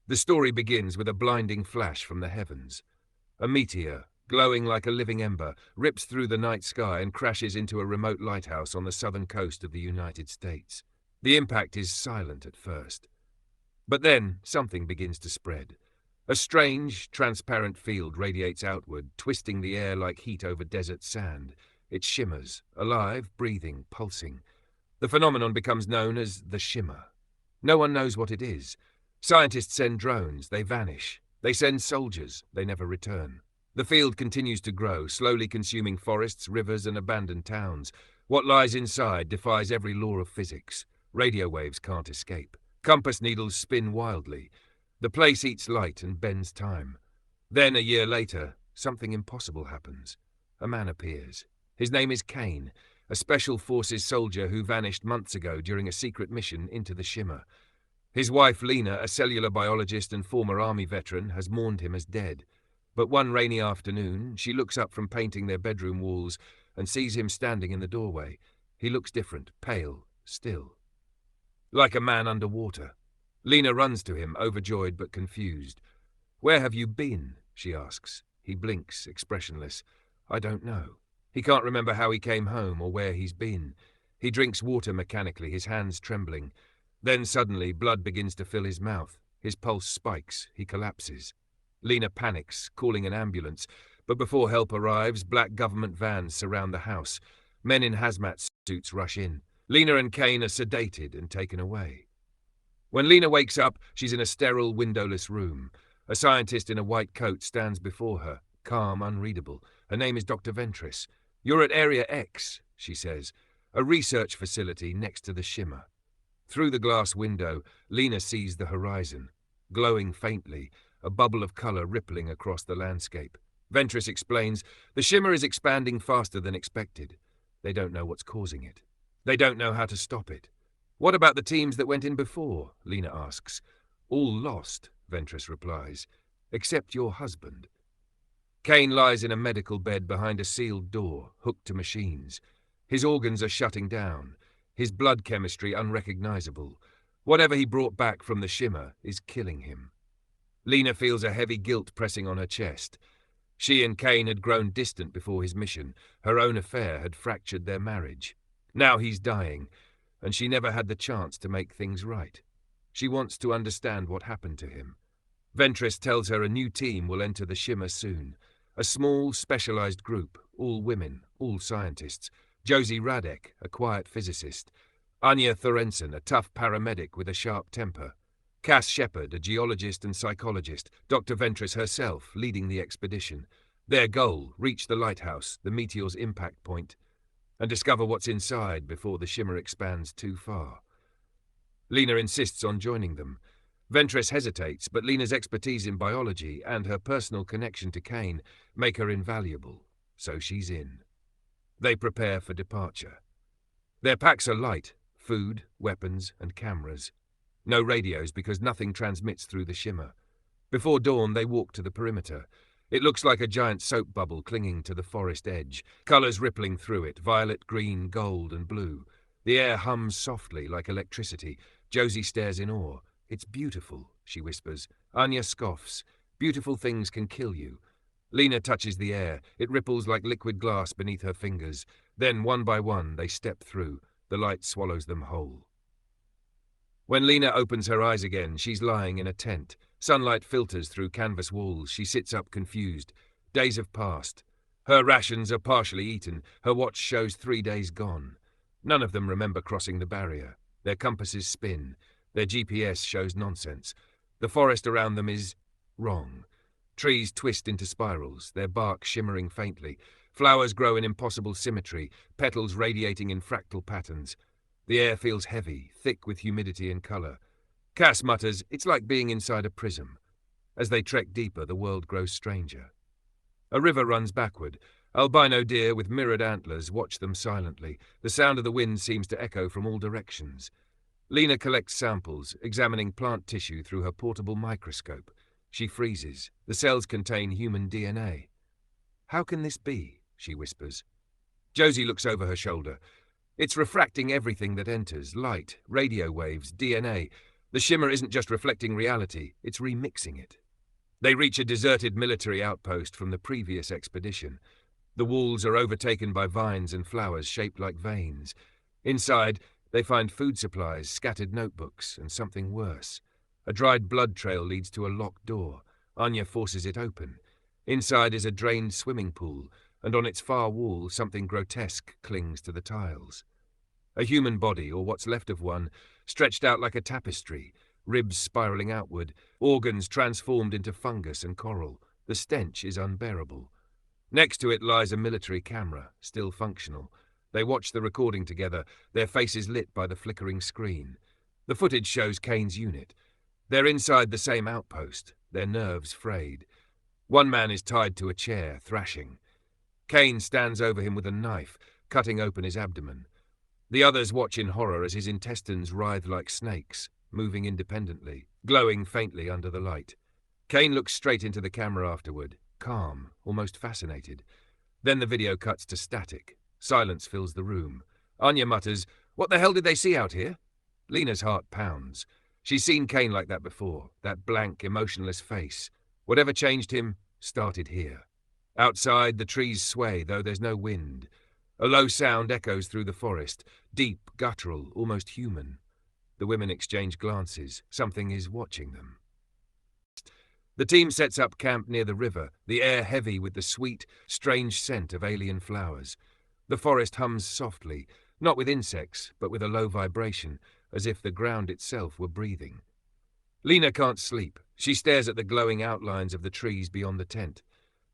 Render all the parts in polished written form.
The story begins with a blinding flash from the heavens. A meteor, glowing like a living ember, rips through the night sky and crashes into a remote lighthouse on the southern coast of the United States. The impact is silent at first. But then something begins to spread. A strange, transparent field radiates outward, twisting the air like heat over desert sand. It shimmers, alive, breathing, pulsing. The phenomenon becomes known as the shimmer. No one knows what it is. Scientists send drones, they vanish. They send soldiers, they never return. The field continues to grow, slowly consuming forests, rivers, and abandoned towns. What lies inside defies every law of physics. Radio waves can't escape. Compass needles spin wildly. The place eats light and bends time. Then, a year later, something impossible happens. A man appears. His name is Kane, a special forces soldier who vanished months ago during a secret mission into the shimmer. His wife, Lena, a cellular biologist and former army veteran, has mourned him as dead. But one rainy afternoon, she looks up from painting their bedroom walls and sees him standing in the doorway. He looks different, pale, still. Like a man underwater. Lena runs to him, overjoyed but confused. "Where have you been?" she asks. He blinks, expressionless. "I don't know." He can't remember how he came home or where he's been. He drinks water mechanically, his hands trembling. Then suddenly, blood begins to fill his mouth. His pulse spikes. He collapses. Lena panics, calling an ambulance. But before help arrives, black government vans surround the house. Men in hazmat suits rush in. Lena and Kane are sedated and taken away. When Lena wakes up, she's in a sterile, windowless room. A scientist in a white coat stands before her, calm, unreadable. Her name is Dr. Ventris. "You're at Area X," she says, "a research facility next to the shimmer." Through the glass window, Lena sees the horizon, glowing faintly, a bubble of color rippling across the landscape. Ventris explains, the shimmer is expanding faster than expected. They don't know what's causing it. They don't know how to stop it. "What about the teams that went in before?" Lena asks. "All lost," Ventris replies, "except your husband." Kane lies in a medical bed behind a sealed door, hooked to machines. His organs are shutting down, his blood chemistry unrecognizable. Whatever he brought back from the shimmer is killing him. Lena feels a heavy guilt pressing on her chest. She and Kane had grown distant before his mission. Her own affair had fractured their marriage. Now he's dying, and she never had the chance to make things right. She wants to understand what happened to him. Ventris tells her a new team will enter the shimmer soon. A small, specialized group, all women, all scientists. Josie Radek, a quiet physicist. Anya Thorensen, a tough paramedic with a sharp temper. Cass Shepard, a geologist and psychologist. Dr. Ventris herself, leading the expedition. Their goal, reach the lighthouse, the meteor's impact point, and discover what's inside before the shimmer expands too far. Lena insists on joining them. Ventris hesitates, but Lena's expertise in biology and her personal connection to Kane make her invaluable, so she's in. They prepare for departure. Their packs are light, food, weapons, and cameras. No radios because nothing transmits through the shimmer. Before dawn, they walk to the perimeter. It looks like a giant soap bubble clinging to the forest edge, colors rippling through it, violet, green, gold, and blue. The air hums softly like electricity. Josie stares in awe. "It's beautiful," she whispers. Anya scoffs. "Beautiful things can kill you." Lena touches the air. It ripples like liquid glass beneath her fingers. Then, one by one, they step through. The light swallows them whole. When Lena opens her eyes again, she's lying in a tent. Sunlight filters through canvas walls. She sits up confused. Days have passed. Her rations are partially eaten. Her watch shows 3 days gone. None of them remember crossing the barrier. Their compasses spin. Their GPS shows nonsense. The forest around them is wrong. Trees twist into spirals, their bark shimmering faintly. Flowers grow in impossible symmetry, petals radiating in fractal patterns. The air feels heavy, thick with humidity and color. Cass mutters, "It's like being inside a prism." As they trek deeper, the world grows stranger. A river runs backward. Albino deer with mirrored antlers watch them silently. The sound of the wind seems to echo from all directions. Lena collects samples, examining plant tissue through her portable microscope. She freezes. The cells contain human DNA. "How can this be?" she whispers. Josie looks over her shoulder. "It's refracting everything that enters, light, radio waves, DNA. The shimmer isn't just reflecting reality, it's remixing it. They reach a deserted military outpost from the previous expedition. The walls are overtaken by vines and flowers shaped like veins. Inside, they find food supplies, scattered notebooks, and something worse. A dried blood trail leads to a locked door. Anya forces it open. Inside is a drained swimming pool, and on its far wall something grotesque clings to the tiles. A human body, or what's left of one, stretched out like a tapestry, ribs spiraling outward, organs transformed into fungus and coral. The stench is unbearable. Next to it lies a military camera, still functional. They watch the recording together, their faces lit by the flickering screen. The footage shows Kane's unit. They're inside the same outpost, their nerves frayed. One man is tied to a chair, thrashing. Kane stands over him with a knife, cutting open his abdomen. The others watch in horror as his intestines writhe like snakes, moving independently, glowing faintly under the light. Kane looks straight into the camera afterward, calm, almost fascinated. Then the video cuts to static. Silence fills the room. Anya mutters, "What the hell did they see out here?" Lena's heart pounds. She's seen Kane like that before, that blank, emotionless face. Whatever changed him started here. Outside, the trees sway, though there's no wind. A low sound echoes through the forest, deep, guttural, almost human. The women exchange glances. Something is watching them. The team sets up camp near the river, the air heavy with the sweet, strange scent of alien flowers. The forest hums softly, not with insects, but with a low vibration, as if the ground itself were breathing. Lena can't sleep. She stares at the glowing outlines of the trees beyond the tent.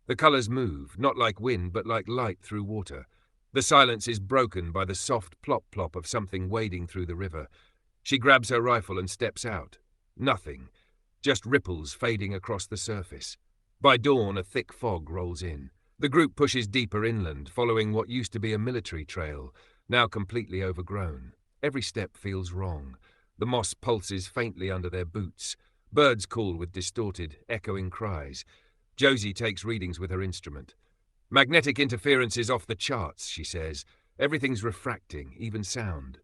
The colors move, not like wind, but like light through water. The silence is broken by the soft plop-plop of something wading through the river. She grabs her rifle and steps out. Nothing. Just ripples fading across the surface. By dawn, a thick fog rolls in. The group pushes deeper inland, following what used to be a military trail, now completely overgrown. Every step feels wrong. The moss pulses faintly under their boots. Birds call with distorted, echoing cries. Josie takes readings with her instrument. "Magnetic interference is off the charts," she says. "Everything's refracting, even sound."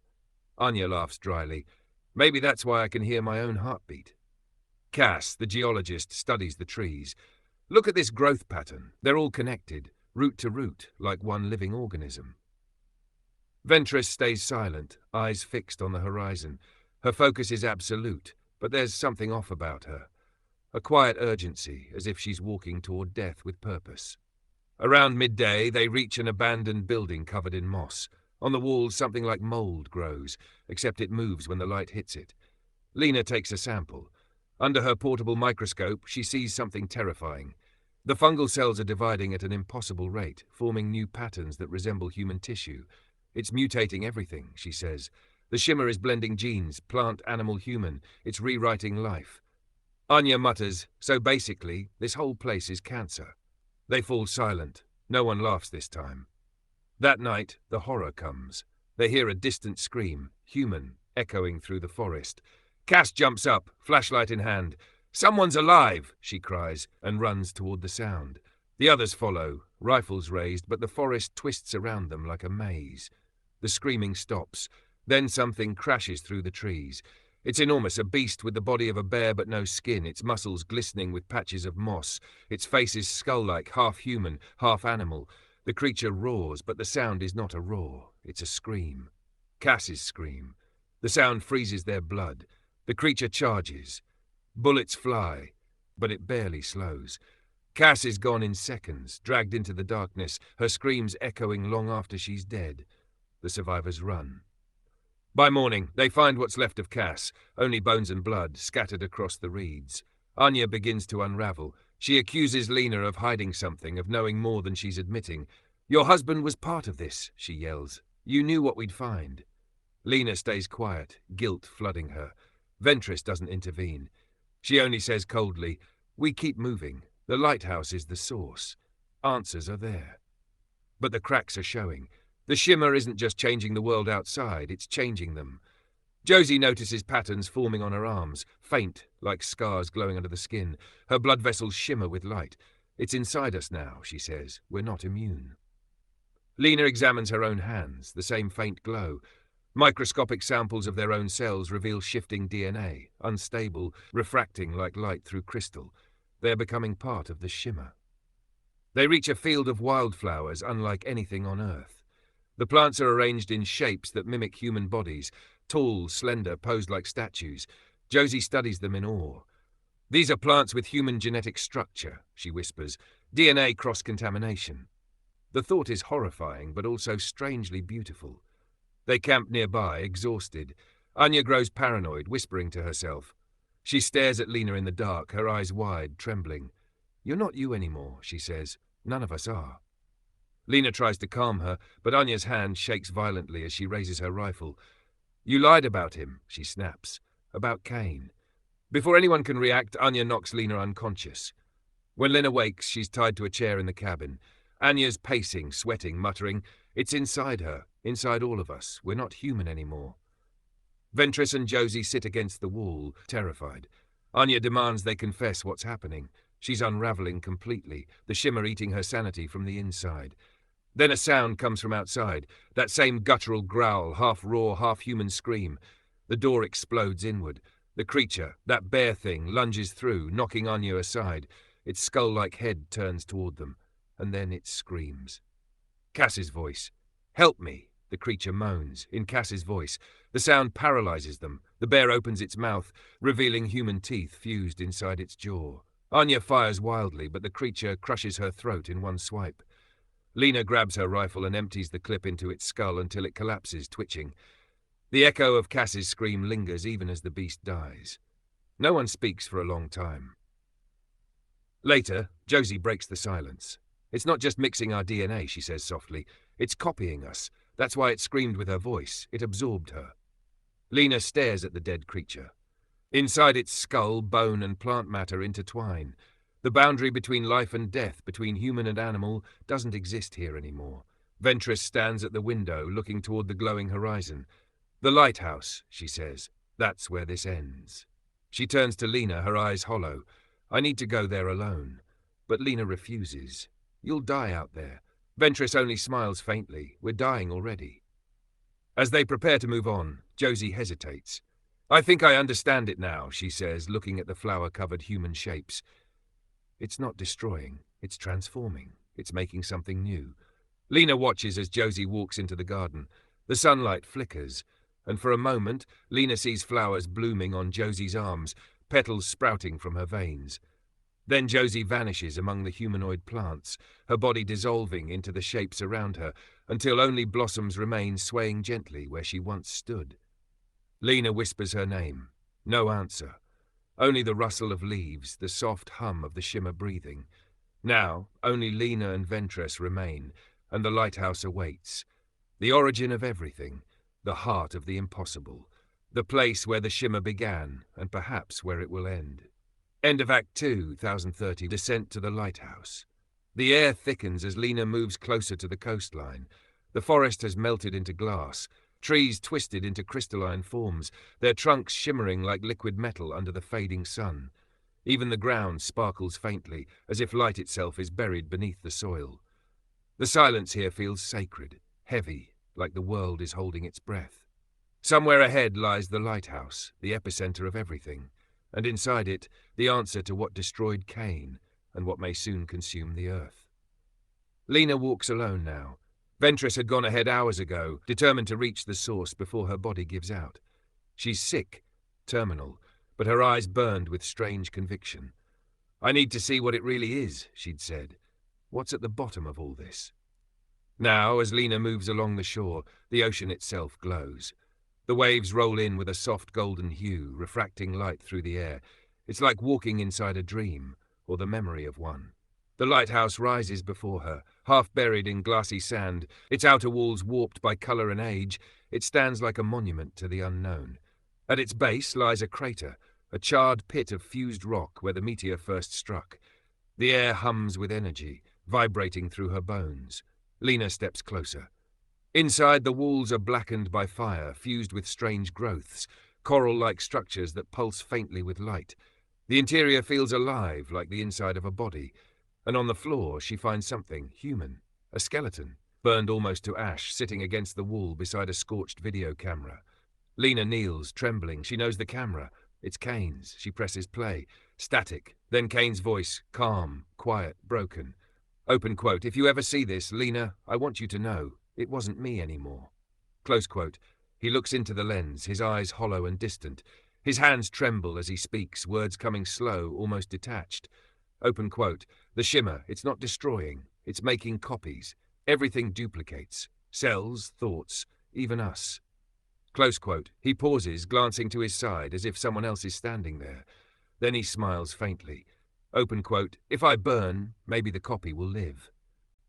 Anya laughs dryly. "Maybe that's why I can hear my own heartbeat." Cass, the geologist, studies the trees. "Look at this growth pattern. They're all connected, root to root, like one living organism." Ventress stays silent, eyes fixed on the horizon. Her focus is absolute, but there's something off about her. A quiet urgency, as if she's walking toward death with purpose. Around midday, they reach an abandoned building covered in moss. On the walls, something like mold grows, except it moves when the light hits it. Lena takes a sample. Under her portable microscope, she sees something terrifying. The fungal cells are dividing at an impossible rate, forming new patterns that resemble human tissue. "It's mutating everything," she says. "The shimmer is blending genes, plant, animal, human. It's rewriting life." Anya mutters, "So basically, this whole place is cancer." They fall silent. No one laughs this time. That night, the horror comes. They hear a distant scream, human, echoing through the forest. Cass jumps up, flashlight in hand. "Someone's alive!" she cries, and runs toward the sound. The others follow, rifles raised, but the forest twists around them like a maze. The screaming stops. Then something crashes through the trees. It's enormous, a beast with the body of a bear but no skin, its muscles glistening with patches of moss. Its face is skull-like, half human, half animal. The creature roars, but the sound is not a roar. It's a scream. Cass's scream. The sound freezes their blood. The creature charges. Bullets fly, but it barely slows. Cass is gone in seconds, dragged into the darkness, her screams echoing long after she's dead. The survivors run. By morning, they find what's left of Cass, only bones and blood, scattered across the reeds. Anya begins to unravel. She accuses Lena of hiding something, of knowing more than she's admitting. "Your husband was part of this," she yells. "You knew what we'd find." Lena stays quiet, guilt flooding her. Ventress doesn't intervene. She only says coldly, "We keep moving. The lighthouse is the source. Answers are there." But the cracks are showing. The shimmer isn't just changing the world outside, it's changing them. Josie notices patterns forming on her arms, faint, like scars glowing under the skin. Her blood vessels shimmer with light. "It's inside us now," she says. "We're not immune." Lena examines her own hands, the same faint glow. Microscopic samples of their own cells reveal shifting DNA, unstable, refracting like light through crystal. They are becoming part of the shimmer. They reach a field of wildflowers unlike anything on Earth. The plants are arranged in shapes that mimic human bodies, tall, slender, posed like statues. Josie studies them in awe. "These are plants with human genetic structure," she whispers. "DNA cross-contamination." The thought is horrifying, but also strangely beautiful. They camp nearby, exhausted. Anya grows paranoid, whispering to herself. She stares at Lena in the dark, her eyes wide, trembling. "You're not you anymore," she says. "None of us are." Lena tries to calm her, but Anya's hand shakes violently as she raises her rifle. "You lied about him," she snaps. "About Kane." Before anyone can react, Anya knocks Lena unconscious. When Lena wakes, she's tied to a chair in the cabin. Anya's pacing, sweating, muttering, "It's inside her, inside all of us. We're not human anymore." Ventress and Josie sit against the wall, terrified. Anya demands they confess what's happening. She's unraveling completely, the shimmer eating her sanity from the inside. Then a sound comes from outside, that same guttural growl, half-raw, half-human scream. The door explodes inward. The creature, that bear thing, lunges through, knocking Anya aside. Its skull-like head turns toward them, and then it screams. Cass's voice. "Help me," the creature moans, in Cass's voice. The sound paralyzes them. The bear opens its mouth, revealing human teeth fused inside its jaw. Anya fires wildly, but the creature crushes her throat in one swipe. Lena grabs her rifle and empties the clip into its skull until it collapses, twitching. The echo of Cass's scream lingers even as the beast dies. No one speaks for a long time. Later, Josie breaks the silence. "It's not just mixing our DNA," she says softly. "It's copying us. That's why it screamed with her voice. It absorbed her." Lena stares at the dead creature. Inside its skull, bone and plant matter intertwine. The boundary between life and death, between human and animal, doesn't exist here anymore. Ventress stands at the window, looking toward the glowing horizon. "The lighthouse," she says. "That's where this ends." She turns to Lena, her eyes hollow. "I need to go there alone." But Lena refuses. "You'll die out there." Ventress only smiles faintly. "We're dying already." As they prepare to move on, Josie hesitates. "I think I understand it now," she says, looking at the flower-covered human shapes. "It's not destroying. It's transforming. It's making something new." Lena watches as Josie walks into the garden. The sunlight flickers, and for a moment, Lena sees flowers blooming on Josie's arms, petals sprouting from her veins. Then Josie vanishes among the humanoid plants, her body dissolving into the shapes around her, until only blossoms remain swaying gently where she once stood. Lena whispers her name. No answer. Only the rustle of leaves, the soft hum of the shimmer breathing. Now, only Lena and Ventress remain, and the lighthouse awaits. The origin of everything, the heart of the impossible, the place where the shimmer began, and perhaps where it will end. End of Act 2, 1030, Descent to the Lighthouse. The air thickens as Lena moves closer to the coastline. The forest has melted into glass, trees twisted into crystalline forms, their trunks shimmering like liquid metal under the fading sun. Even the ground sparkles faintly, as if light itself is buried beneath the soil. The silence here feels sacred, heavy, like the world is holding its breath. Somewhere ahead lies the lighthouse, the epicenter of everything, and inside it, the answer to what destroyed Kane and what may soon consume the earth. Lena walks alone now. Ventress had gone ahead hours ago, determined to reach the source before her body gives out. She's sick, terminal, but her eyes burned with strange conviction. "I need to see what it really is," she'd said. "What's at the bottom of all this?" Now, as Lena moves along the shore, the ocean itself glows. The waves roll in with a soft golden hue, refracting light through the air. It's like walking inside a dream, or the memory of one. The lighthouse rises before her, half buried in glassy sand, its outer walls warped by color and age. It stands like a monument to the unknown. At its base lies a crater, a charred pit of fused rock where the meteor first struck. The air hums with energy, vibrating through her bones. Lena steps closer. Inside, the walls are blackened by fire, fused with strange growths, coral-like structures that pulse faintly with light. The interior feels alive, like the inside of a body, and on the floor she finds something human, a skeleton. burned almost to ash, sitting against the wall beside a scorched video camera. Lena kneels, trembling. She knows the camera. It's Kane's. She presses play. Static. Then Kane's voice, calm, quiet, broken. Open quote. If you ever see this, Lena, I want you to know, it wasn't me anymore. Close quote. He looks into the lens, his eyes hollow and distant. His hands tremble as he speaks, words coming slow, almost detached. Open quote. The shimmer, it's not destroying. It's making copies. Everything duplicates. Cells, thoughts, even us. Close quote. He pauses, glancing to his side, as if someone else is standing there. Then he smiles faintly. Open quote. If I burn, maybe the copy will live.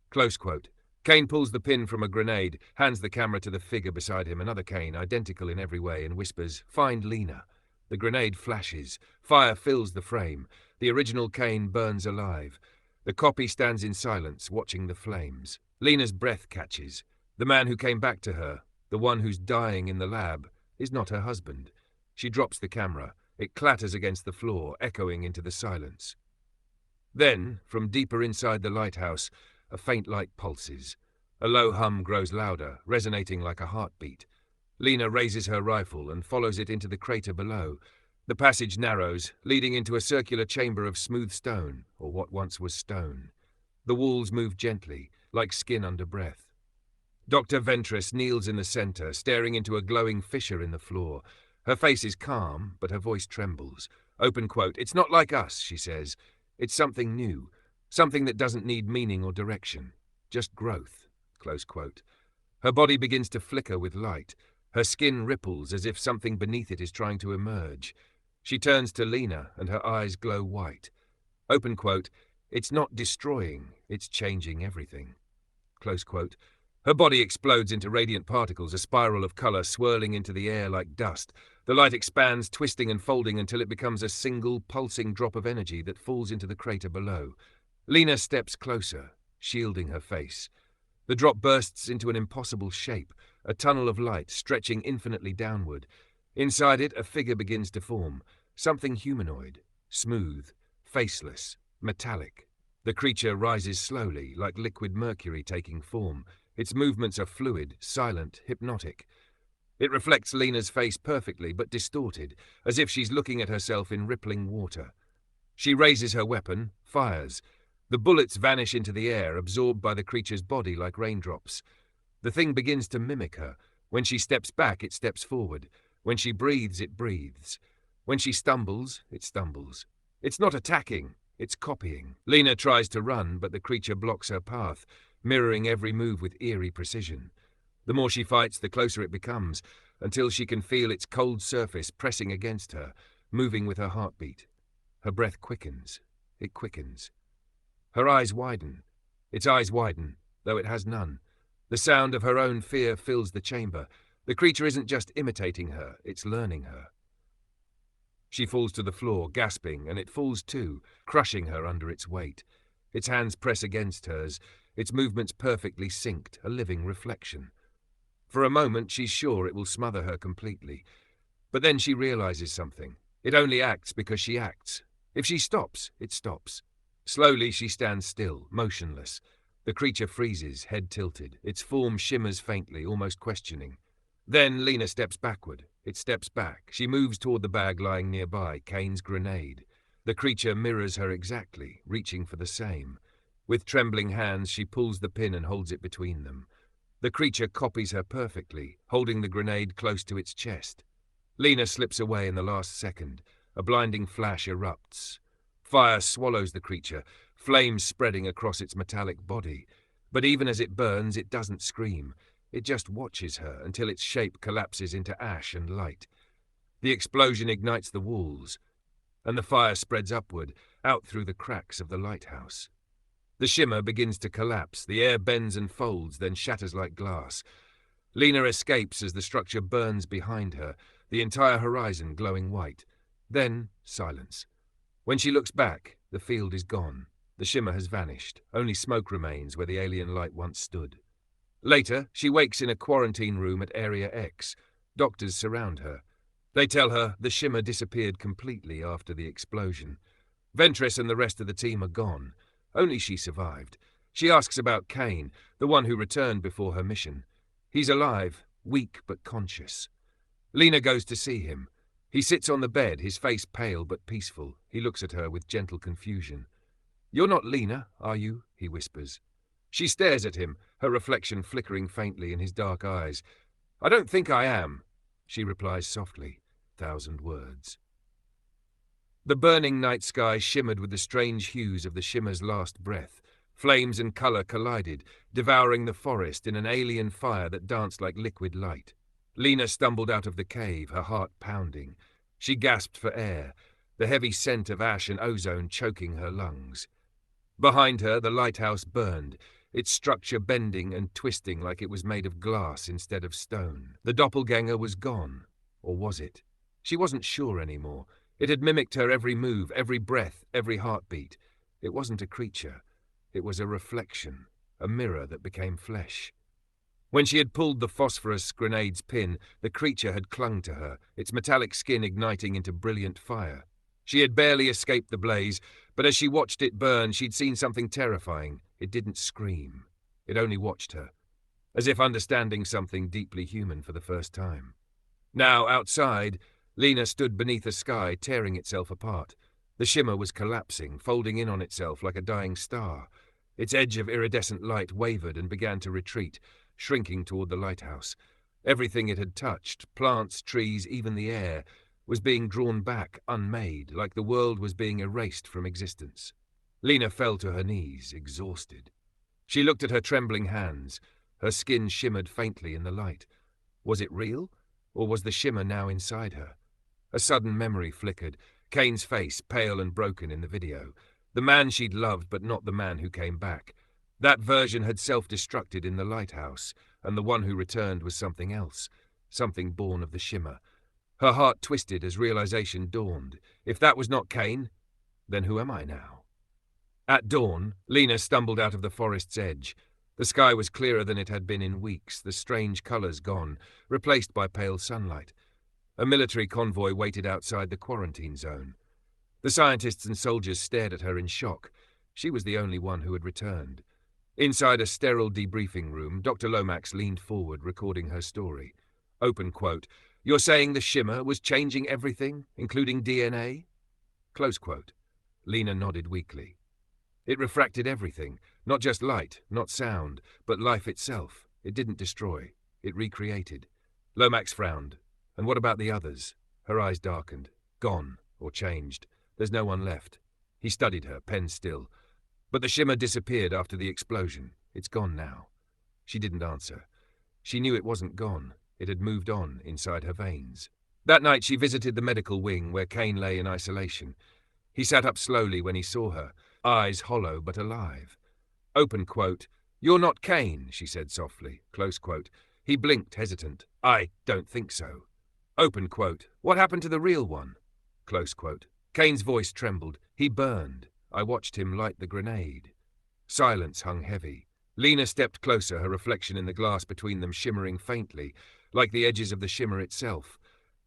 Close quote. Kane pulls the pin from a grenade, hands the camera to the figure beside him, another Kane, identical in every way, and whispers, "Find Lena." The grenade flashes. Fire fills the frame. The original Kane burns alive. The copy stands in silence, watching the flames. Lena's breath catches. The man who came back to her, the one who's dying in the lab, is not her husband. She drops the camera. It clatters against the floor, echoing into the silence. Then, from deeper inside the lighthouse, a faint light pulses. A low hum grows louder, resonating like a heartbeat. Lena raises her rifle and follows it into the crater below. The passage narrows, leading into a circular chamber of smooth stone, or what once was stone. The walls move gently, like skin under breath. Dr. Ventress kneels in the center, staring into a glowing fissure in the floor. Her face is calm, but her voice trembles. Open quote. It's not like us, she says. It's something new, something that doesn't need meaning or direction, just growth. Close quote. Her body begins to flicker with light. Her skin ripples as if something beneath it is trying to emerge. She turns to Lena, and her eyes glow white. Open quote. It's not destroying, it's changing everything. Close quote. Her body explodes into radiant particles, a spiral of color swirling into the air like dust. The light expands, twisting and folding until it becomes a single, pulsing drop of energy that falls into the crater below. Lena steps closer, shielding her face. The drop bursts into an impossible shape, a tunnel of light stretching infinitely downward. Inside it, a figure begins to form, something humanoid, smooth, faceless, metallic. The creature rises slowly, like liquid mercury taking form. Its movements are fluid, silent, hypnotic. It reflects Lena's face perfectly, but distorted, as if she's looking at herself in rippling water. She raises her weapon, fires. The bullets vanish into the air, absorbed by the creature's body like raindrops. The thing begins to mimic her. When she steps back, it steps forward. When she breathes, it breathes. When she stumbles, it stumbles. It's not attacking, it's copying. Lena tries to run, but the creature blocks her path, mirroring every move with eerie precision. The more she fights, the closer it becomes, until she can feel its cold surface pressing against her, moving with her heartbeat. Her breath quickens. It quickens. Her eyes widen. Its eyes widen, though it has none. The sound of her own fear fills the chamber. The creature isn't just imitating her, it's learning her. She falls to the floor, gasping, and it falls too, crushing her under its weight. Its hands press against hers, its movements perfectly synced, a living reflection. For a moment, she's sure it will smother her completely. But then she realizes something. It only acts because she acts. If she stops, it stops. Slowly, she stands still, motionless. The creature freezes, head tilted. Its form shimmers faintly, almost questioning. Then Lena steps backward. It steps back. She moves toward the bag lying nearby, Kane's grenade. The creature mirrors her exactly, reaching for the same. With trembling hands, she pulls the pin and holds it between them. The creature copies her perfectly, holding the grenade close to its chest. Lena slips away in the last second. A blinding flash erupts. Fire swallows the creature, flames spreading across its metallic body. But even as it burns, it doesn't scream. It just watches her until its shape collapses into ash and light. The explosion ignites the walls, and the fire spreads upward, out through the cracks of the lighthouse. The shimmer begins to collapse. The air bends and folds, then shatters like glass. Lena escapes as the structure burns behind her, the entire horizon glowing white. Then, silence. When she looks back, the field is gone. The shimmer has vanished. Only smoke remains where the alien light once stood. Later, she wakes in a quarantine room at Area X. Doctors surround her. They tell her the shimmer disappeared completely after the explosion. Ventress and the rest of the team are gone. Only she survived. She asks about Kane, the one who returned before her mission. He's alive, weak but conscious. Lena goes to see him. He sits on the bed, his face pale but peaceful. He looks at her with gentle confusion. "You're not Lena, are you?" he whispers. She stares at him, her reflection flickering faintly in his dark eyes. "I don't think I am," she replies softly. 1,000 words. The burning night sky shimmered with the strange hues of the shimmer's last breath. Flames and colour collided, devouring the forest in an alien fire that danced like liquid light. Lena stumbled out of the cave, her heart pounding. She gasped for air, the heavy scent of ash and ozone choking her lungs. Behind her, the lighthouse burned, its structure bending and twisting like it was made of glass instead of stone. The doppelganger was gone. Or was it? She wasn't sure anymore. It had mimicked her every move, every breath, every heartbeat. It wasn't a creature. It was a reflection, a mirror that became flesh. When she had pulled the phosphorus grenade's pin, the creature had clung to her, its metallic skin igniting into brilliant fire. She had barely escaped the blaze, but as she watched it burn, she'd seen something terrifying. It didn't scream. It only watched her, as if understanding something deeply human for the first time. Now, outside, Lena stood beneath a sky tearing itself apart. The shimmer was collapsing, folding in on itself like a dying star. Its edge of iridescent light wavered and began to retreat, shrinking toward the lighthouse. Everything it had touched, plants, trees, even the air, was being drawn back, unmade, like the world was being erased from existence. Lena fell to her knees, exhausted. She looked at her trembling hands. Her skin shimmered faintly in the light. Was it real, or was the shimmer now inside her? A sudden memory flickered, Kane's face, pale and broken in the video. The man she'd loved, but not the man who came back. That version had self-destructed in the lighthouse, and the one who returned was something else, something born of the shimmer. Her heart twisted as realization dawned. If that was not Kane, then who am I now? At dawn, Lena stumbled out of the forest's edge. The sky was clearer than it had been in weeks, the strange colors gone, replaced by pale sunlight. A military convoy waited outside the quarantine zone. The scientists and soldiers stared at her in shock. She was the only one who had returned. Inside a sterile debriefing room, Dr. Lomax leaned forward, recording her story. Open quote, "You're saying the shimmer was changing everything, including DNA?" Close quote. Lena nodded weakly. It refracted everything, not just light, not sound, but life itself. It didn't destroy. It recreated. Lomax frowned. And what about the others? Her eyes darkened. Gone, or changed. There's no one left. He studied her, pen still. But the shimmer disappeared after the explosion. It's gone now. She didn't answer. She knew it wasn't gone. It had moved on inside her veins. That night she visited the medical wing where Kane lay in isolation. He sat up slowly when he saw her, eyes hollow but alive. Open quote, "You're not Kane," she said softly. Close quote. He blinked, hesitant. "I don't think so." Open quote, "What happened to the real one?" Close quote. Kane's voice trembled. "He burned. I watched him light the grenade." Silence hung heavy. Lena stepped closer, her reflection in the glass between them shimmering faintly, like the edges of the shimmer itself.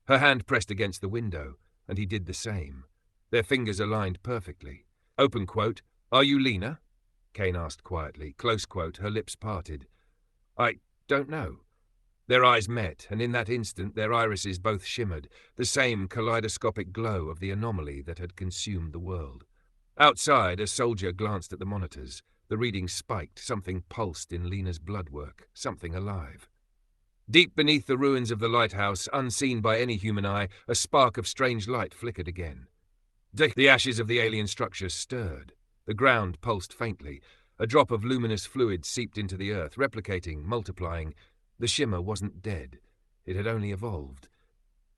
Her hand pressed against the window, and he did the same. Their fingers aligned perfectly. Open quote, "Are you Lena?" Kane asked quietly. Close quote, her lips parted. "I don't know." Their eyes met, and in that instant their irises both shimmered, the same kaleidoscopic glow of the anomaly that had consumed the world. Outside, a soldier glanced at the monitors. The readings spiked, something pulsed in Lena's bloodwork, something alive. Deep beneath the ruins of the lighthouse, unseen by any human eye, a spark of strange light flickered again. The ashes of the alien structure stirred. The ground pulsed faintly. A drop of luminous fluid seeped into the earth, replicating, multiplying. The shimmer wasn't dead. It had only evolved.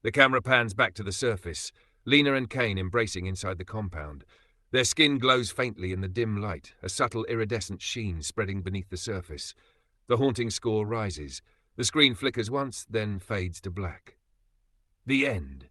The camera pans back to the surface. Lena and Kane embracing inside the compound. Their skin glows faintly in the dim light, a subtle iridescent sheen spreading beneath the surface. The haunting score rises. The screen flickers once, then fades to black. The end.